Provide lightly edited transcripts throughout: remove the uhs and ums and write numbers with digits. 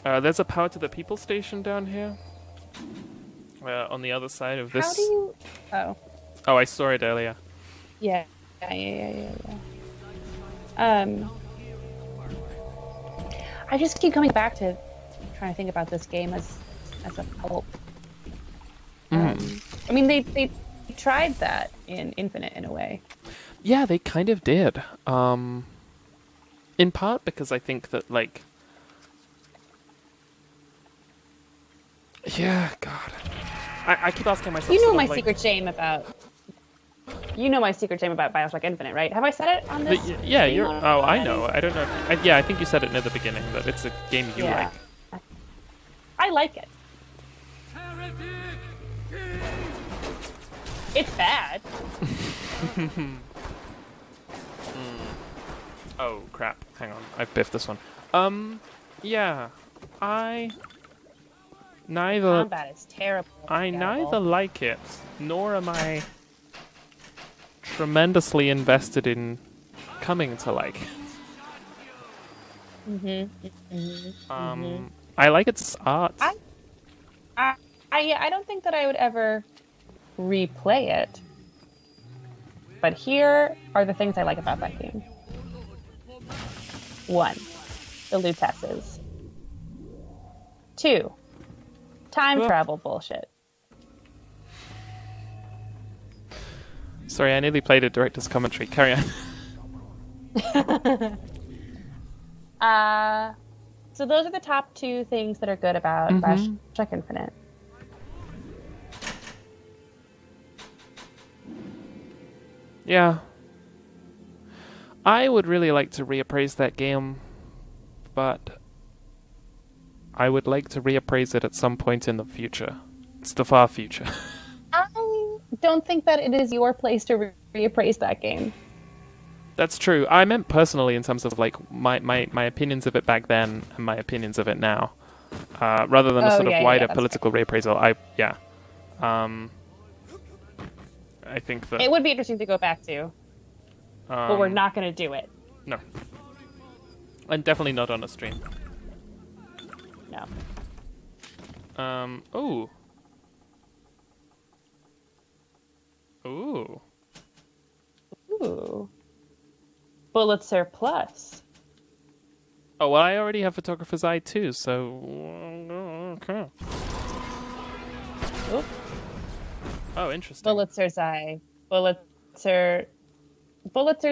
There's a power to the people station down here. On the other side of this. How do you... Oh. Oh, I saw it earlier. Yeah. I just keep coming back to trying to think about this game as a pulp. I mean, they tried that in Infinite in a way. Yeah, they kind of did. In part because I think that, like... Yeah, God. I keep asking myself... You know my secret shame about Bioshock Infinite, right? Have I said it on this? Yeah, you're... Oh, I know. I don't know. Yeah, I think you said it near the beginning, that it's a game you like. I like it. It's bad. Oh, crap. Hang on. I've biffed this one. Yeah. Combat is terrible. I neither like it, nor am I tremendously invested in coming to like it. I like its art. I don't think that I would ever replay it. But here are the things I like about that game. 1, the Lutesses. 2, time travel bullshit. Sorry, I nearly played a director's commentary. Carry on. So those are the top 2 things that are good about Bioshock Infinite. Yeah. I would really like to reappraise that game, but I would like to reappraise it at some point in the future. It's the far future. I don't think that it is your place to reappraise that game. That's true. I meant personally in terms of like my opinions of it back then and my opinions of it now, rather than a sort of wider political reappraisal. I think that it would be interesting to go back to, but we're not going to do it. No, and definitely not on a stream. No. Ooh. Pulitzer Plus. Oh, well, I already have Photographer's Eye too, so... Okay. Oop. Oh, interesting. Pulitzer's Eye. Pulitzer's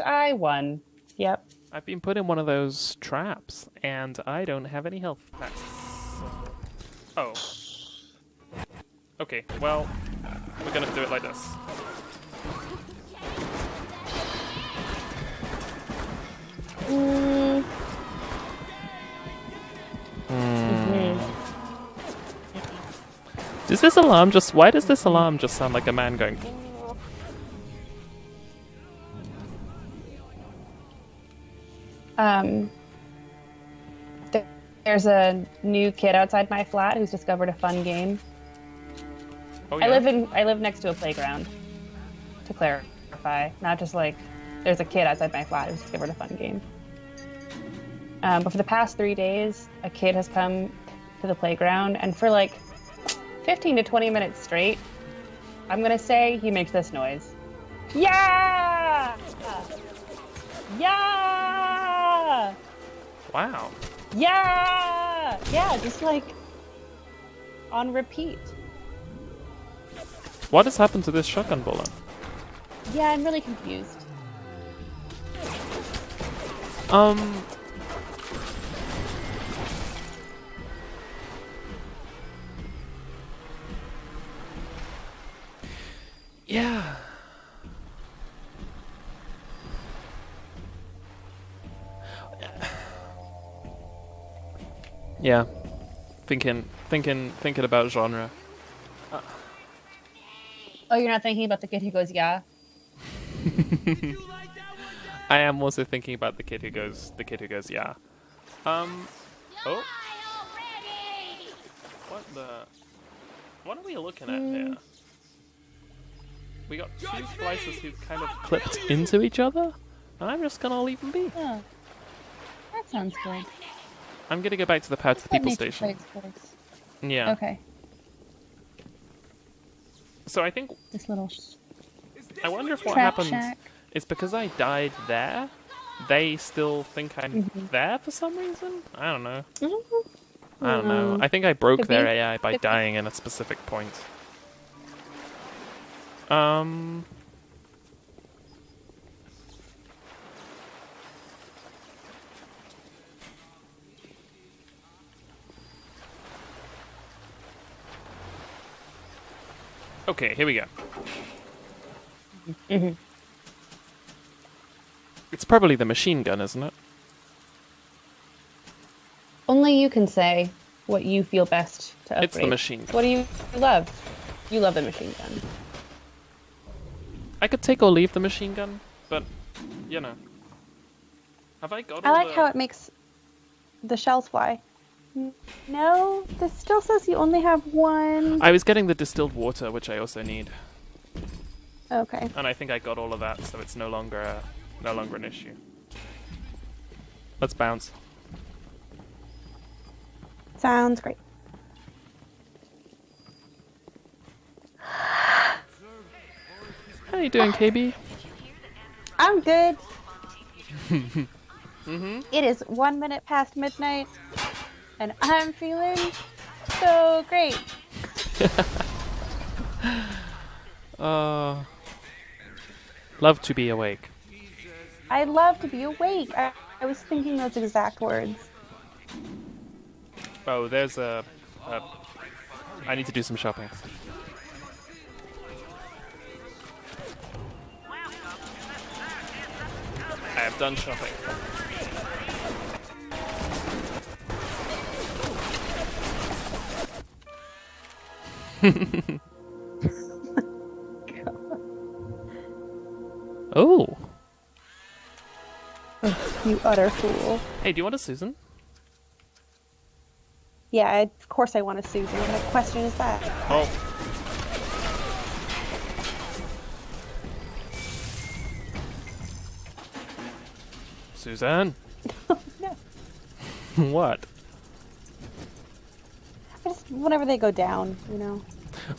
Eye 1. Yep. I've been put in one of those traps, and I don't have any health packs. Oh. Okay, well, we're gonna do it like this. Does this alarm just... Why does this alarm just sound like a man going... There's a new kid outside my flat who's discovered a fun game. Oh, yeah? I live next to a playground, to clarify. Not just like, there's a kid outside my flat who's discovered a fun game. But for the past 3 days, a kid has come to the playground, and for like 15 to 20 minutes straight, I'm gonna say he makes this noise. Yeah! Yeah! Wow. Yeah! Yeah, just like on repeat. What has happened to this shotgun bullet? Yeah, I'm really confused. Yeah. Yeah. Thinking about genre. Oh, you're not thinking about the kid who goes, yeah? I am also thinking about the kid who goes, yeah. Oh. What are we looking at here? We got 2 splicers who've kind of clipped into each other, and I'm just gonna leave them be. Oh. That sounds good. I'm gonna go back to the Power to the People station. Yeah. Okay. So I think This little. I wonder if what happens is because I died there, they still think I'm there for some reason? I don't know. I don't know. I think I broke their AI by dying in a specific point. Okay, here we go. It's probably the machine gun, isn't it? Only you can say what you feel best to upgrade. It's the machine gun. What do you love? You love the machine gun. I could take or leave the machine gun, but, you know. Have I got I like how it makes the shells fly. No, this still says you only have one. I was getting the distilled water, which I also need. Okay. And I think I got all of that, so it's no longer an issue. Let's bounce. Sounds great. How you doing, KB? I'm good. It is 1 minute past midnight, and I'm feeling so great. Love to be awake. I love to be awake. I was thinking those exact words. Oh, there's I need to do some shopping. I have done shopping. Oh. You utter fool. Hey, do you want a Susan? Yeah, of course I want a Susan. What kind of question is that? Oh. Susan? No. What? Whenever they go down, you know.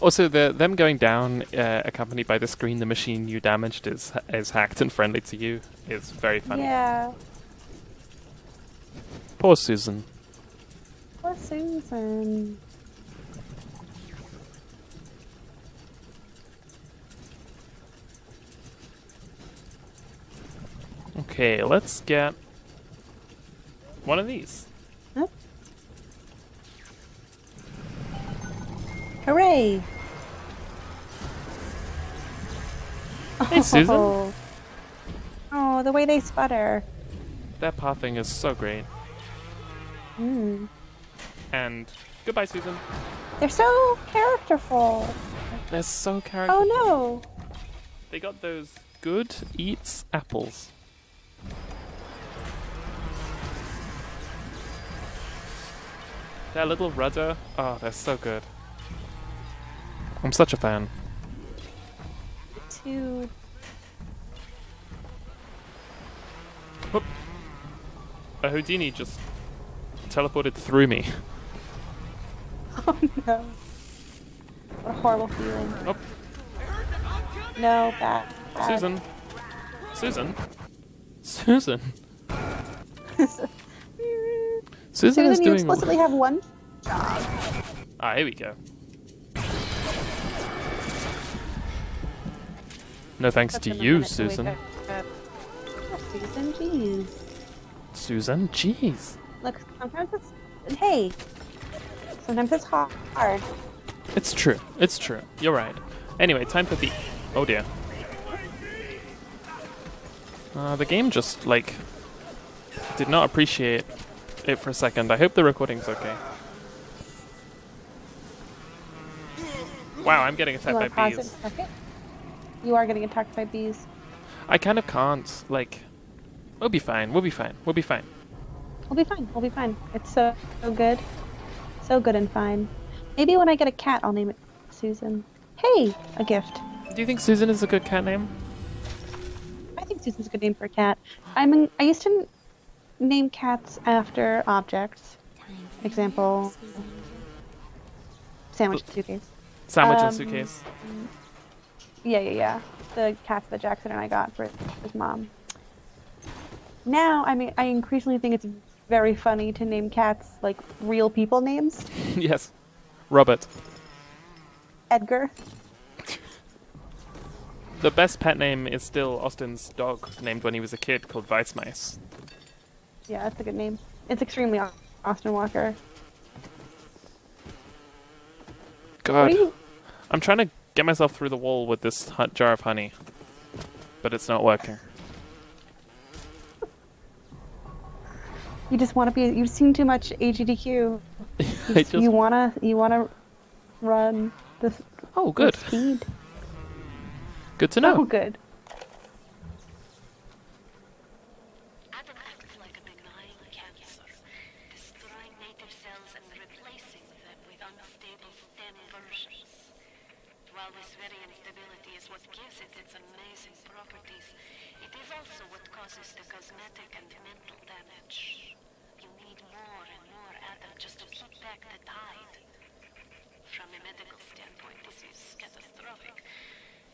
Also, them going down, accompanied by the screen the machine you damaged is hacked and friendly to you, is very funny. Yeah. Poor Susan. Poor Susan. Okay, let's get one of these. Huh? Hooray! Hey, Susan. Oh, the way they sputter. That pathing is so great. Mm. And goodbye, Susan. They're so characterful. They're so characterful. Oh no! They got those good eats apples. Their little rudder. Oh, they're so good. I'm such a fan. Dude. Whoop. A Houdini just teleported through me. Oh no. What a horrible feeling. Oh. No, bad. Susan. Susan. Susan. Susan is you doing... explicitly have one job. Ah, here we go. No thanks to you, Susan. Susan, jeez. Susan, jeez. Look, sometimes it's... Hey! Sometimes it's hard. It's true. It's true. You're right. Anyway, time for the... Oh dear. The game just, like, did not appreciate it for a second. I hope the recording's okay. Wow, I'm getting attacked by bees. You are getting attacked by bees. I kind of can't. Like, we'll be fine. We'll be fine. We'll be fine. We'll be fine. We'll be fine. It's so good. So good and fine. Maybe when I get a cat, I'll name it Susan. Hey, a gift. Do you think Susan is a good cat name? I think Susan's a good name for a cat. I used to name cats after objects. example, sandwich and suitcase. Sandwich and suitcase. Yeah. The cats that Jackson and I got for his mom. Now, I mean, I increasingly think it's very funny to name cats like real people names. Yes. Robert. Edgar. The best pet name is still Austin's dog, named when he was a kid, called Vice Mice. Yeah, that's a good name. It's extremely Austin Walker. God. I'm trying to get myself through the wall with this jar of honey, but it's not working. You just want to be. You've seen too much AGDQ. You wanna run this. Oh, good. Speed. Good to know. Oh, good. Adam acts like a benign cancer, destroying native cells and replacing them with unstable stem versions. While this very instability is what gives it its amazing properties, it is also what causes the cosmetic and mental damage. You need more and more Adam just to keep back the tide. From a medical standpoint, this is catastrophic.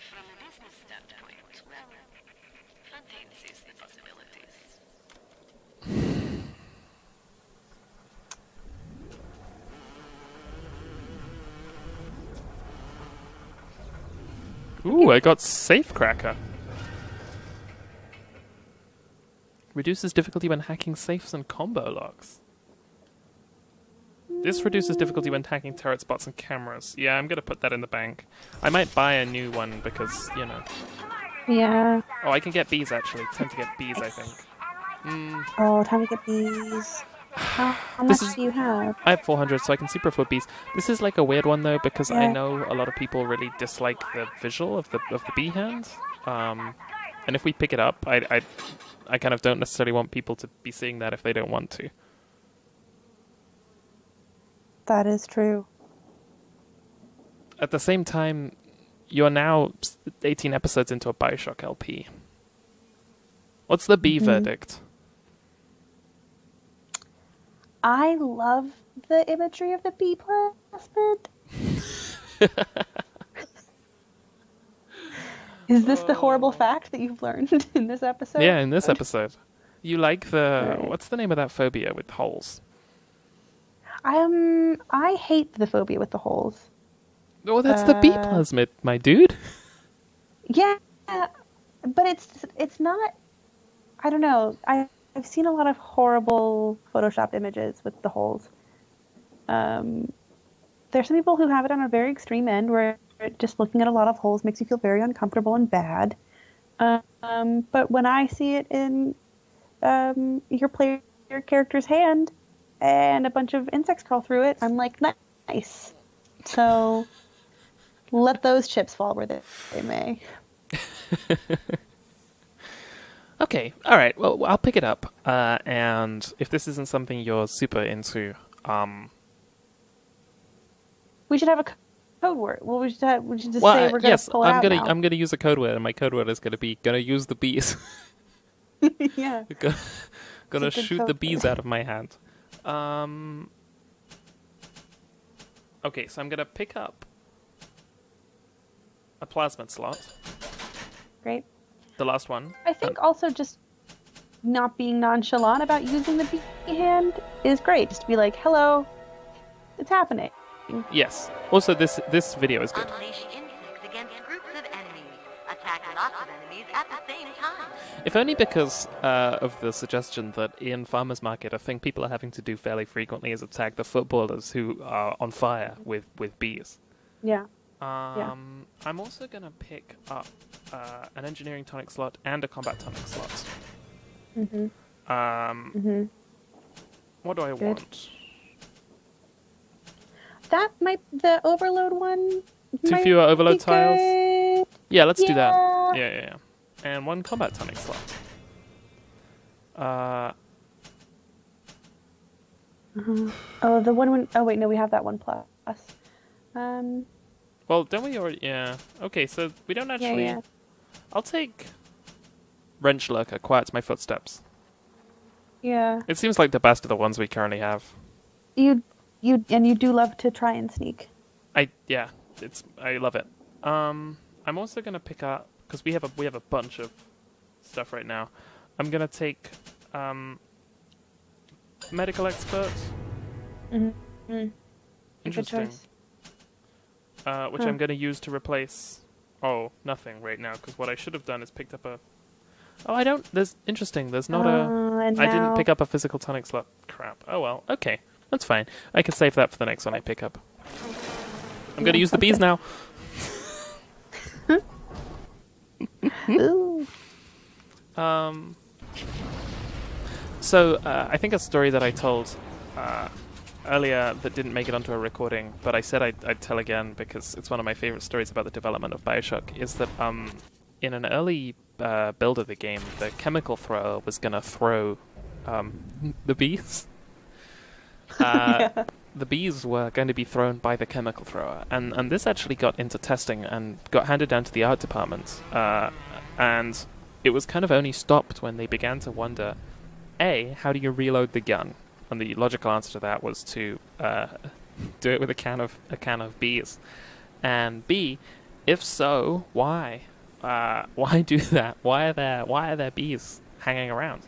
From a business standpoint, well, Fontaine sees the possibilities. Ooh, I got Safecracker. Reduces difficulty when hacking safes and combo locks. This reduces difficulty when hacking turret spots and cameras. Yeah, I'm gonna put that in the bank. I might buy a new one because, you know. Yeah. Oh, I can get bees actually. Time to get bees, I think. Oh, time to get bees. How much do you have? I have 400, so I can super afford bees. This is like a weird one though, because I know a lot of people really dislike the visual of the bee hand. And if we pick it up, I kind of don't necessarily want people to be seeing that if they don't want to. That is true. At the same time, you're now 18 episodes into a Bioshock LP. What's the bee verdict? I love the imagery of the bee plasmid. Is this the horrible fact that you've learned in this episode? Yeah, in this episode. You like the... What's the name of that phobia with holes? I hate the phobia with the holes. Oh, that's the bee plasmid, my dude. Yeah, but it's not... I don't know. I've seen a lot of horrible Photoshopped images with the holes. There's some people who have it on a very extreme end where just looking at a lot of holes makes you feel very uncomfortable and bad. But when I see it in your player character's hand and a bunch of insects crawl through it, I'm like, nice. So let those chips fall where they may. Okay, alright, well, I'll pick it up. And if this isn't something you're super into, we should have a code word. Well, we should just say we're going to pull it out now. I'm gonna use a code word, and my code word is gonna use the bees. Yeah. Gonna shoot the bees out of my hand. Okay, so I'm gonna pick up a plasmid slot. Great. The last one. I think also just not being nonchalant about using the bee hand is great. Just to be like, hello, it's happening. Yes. Also, this video is good. Unleash insects against groups of enemies. Attack lots of enemies at the same time. If only because of the suggestion that in Farmer's Market, a thing people are having to do fairly frequently is attack the footballers who are on fire with bees. Yeah. I'm also going to pick up an engineering tonic slot and a combat tonic slot. What do I want? The overload one. Two fewer overload tiles? Good. Yeah, let's do that. Yeah. And one combat tonic slot. Oh, the one. Oh wait, no, we have that one plus. Well, don't we already? Yeah. Okay, so we don't actually. Yeah. I'll take Wrench Lurker. Quiets my footsteps. Yeah. It seems like the best of the ones we currently have. you do love to try and sneak. I love it. I'm also gonna pick up because we have a bunch of stuff right now. I'm gonna take medical expert. Mm-hmm. Interesting. Which I'm gonna use to replace. Oh, nothing right now because what I should have done is picked up a. Oh, I don't. There's interesting. There's not a. I didn't pick up a physical tonic slot. Crap. Oh well. Okay, that's fine. I can save that for the next one I pick up. I'm gonna use the bees now. So I think a story that I told earlier that didn't make it onto a recording, but I said I'd tell again because it's one of my favorite stories about the development of Bioshock, is that in an early build of the game, the chemical thrower was going to throw the bees. The bees were going to be thrown by the chemical thrower, and this actually got into testing and got handed down to the art department, and it was kind of only stopped when they began to wonder, A, how do you reload the gun? And the logical answer to that was to do it with a can of bees, and B, if so, why? Why do that? Why are there bees hanging around?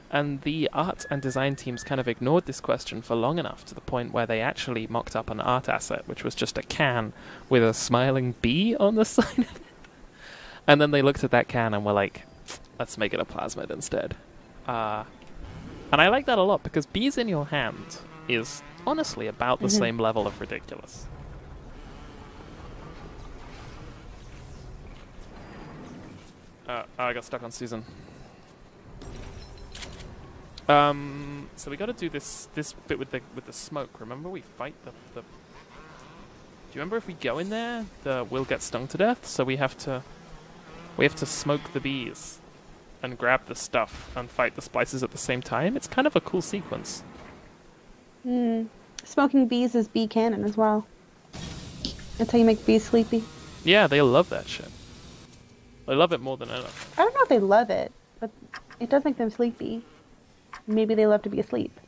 And the art and design teams kind of ignored this question for long enough to the point where they actually mocked up an art asset, which was just a can with a smiling bee on the side of it. And then they looked at that can and were like, let's make it a plasmid instead. And I like that a lot because bees in your hand is honestly about the same level of ridiculous. I got stuck on Susan. So we got to do this bit with the smoke. Remember, we fight the. Do you remember if we go in there, we'll get stung to death? So we have to smoke the bees, and grab the stuff and fight the splices at the same time. It's kind of a cool sequence. Smoking bees is bee cannon as well. That's how you make bees sleepy. Yeah, they love that shit. They love it more than anything. I don't know if they love it, but it does make them sleepy. Maybe they love to be asleep.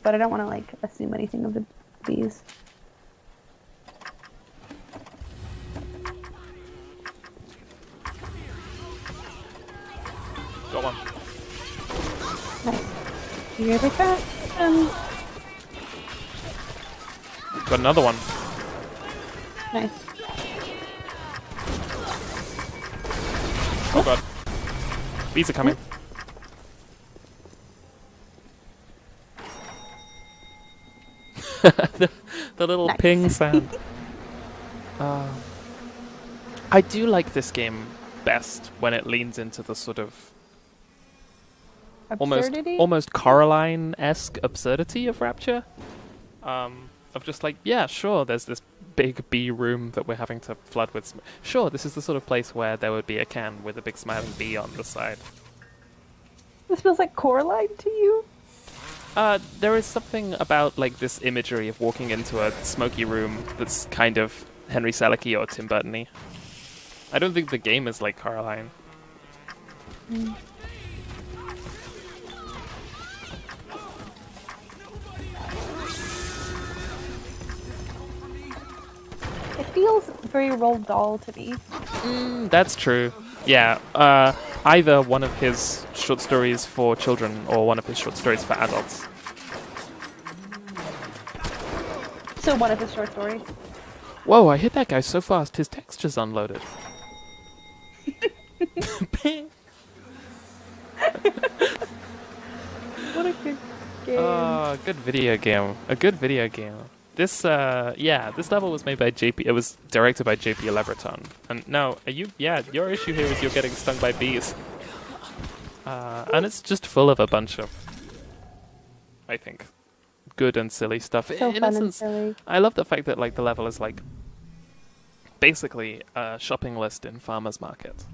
But I don't want to, assume anything of the bees. Got one. Nice. Here they come. Got another one. Nice. Oh god. Bees are coming. the little ping sound. I do like this game best when it leans into the sort of Absurdity? almost Coraline-esque absurdity of Rapture. Of just yeah, sure, there's this big bee room that we're having to flood with. Sure, this is the sort of place where there would be a can with a big smiling bee on the side. This feels like Coraline to you? There is something about this imagery of walking into a smoky room that's kind of Henry Selick-y or Tim Burton-y. I don't think the game is like Coraline. It feels very Roald Dahl to me. That's true. Yeah, either one of his short stories for children or one of his short stories for adults. So one of his short stories. Whoa, I hit that guy so fast, his texture's unloaded. What a good game. Oh, good video game. A good video game. This, this level was made by JP. It was directed by JP LeBreton. And no, your issue here is you're getting stung by bees. And it's just full of a bunch of, I think, good and silly stuff. So In fun essence, and silly. I love the fact that the level is basically a shopping list in farmer's market.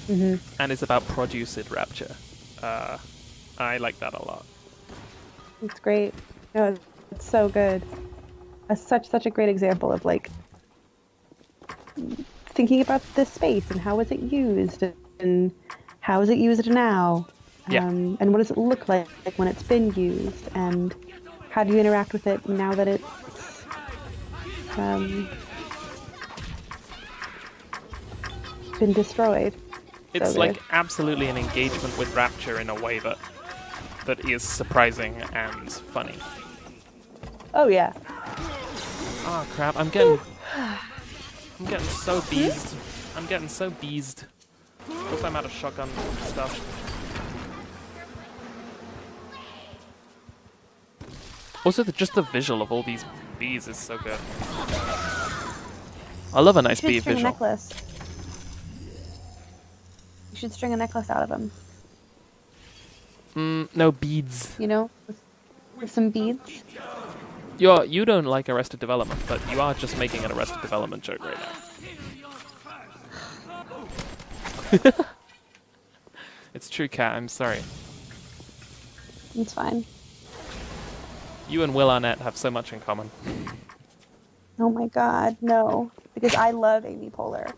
And it's about produce in Rapture. I like that a lot. It's great. No, it's so good. Such a great example of thinking about this space and how is it used and how is it used now, Yeah. and what does it look like when it's been used, and how do you interact with it now that it's been destroyed? It's So like absolutely an engagement with Rapture in a way that is surprising and funny. Oh yeah. Oh crap! I'm getting so beezed. I'm getting so beezed. Of course, I'm out of shotgun stuff. Also, just the visual of all these bees is so good. I love a nice bee string visual. A necklace. You should string a necklace out of them. No beads. You know, with some beads. You don't like Arrested Development, but you are just making an Arrested Development joke right now. It's true, Kat. I'm sorry. It's fine. You and Will Arnett have so much in common. Oh my god, no. Because I love Amy Poehler.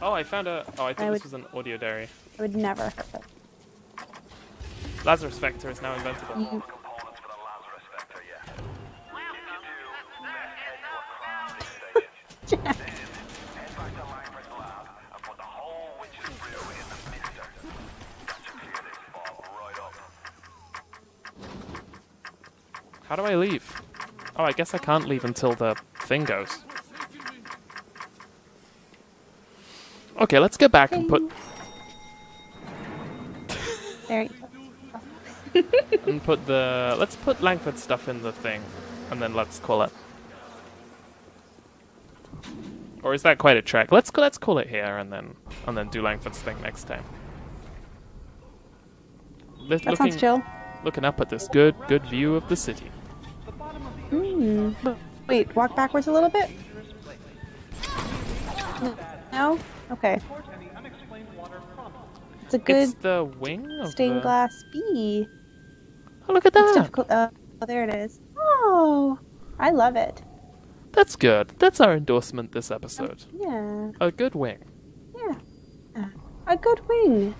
Oh, I found a... Oh, I thought this was an audio diary. I would never hurt it. Lazarus Vector is now inventable. How do I leave? Oh, I guess I can't leave until the thing goes. Okay, let's get back and put... There you go. and put the... Let's put Langford's stuff in the thing. And then let's call it. Or is that quite a trek? Let's call it here and then do Langford's thing next time. That sounds chill. Looking up at this good view of the city. Wait, walk backwards a little bit? No? Okay. It's a good It's the wing of stained the... glass bee. Oh, look at It's that! difficult. Oh, there it is. Oh, I love it. That's good. That's our endorsement this episode. Yeah. A good wing. Yeah. A good wing.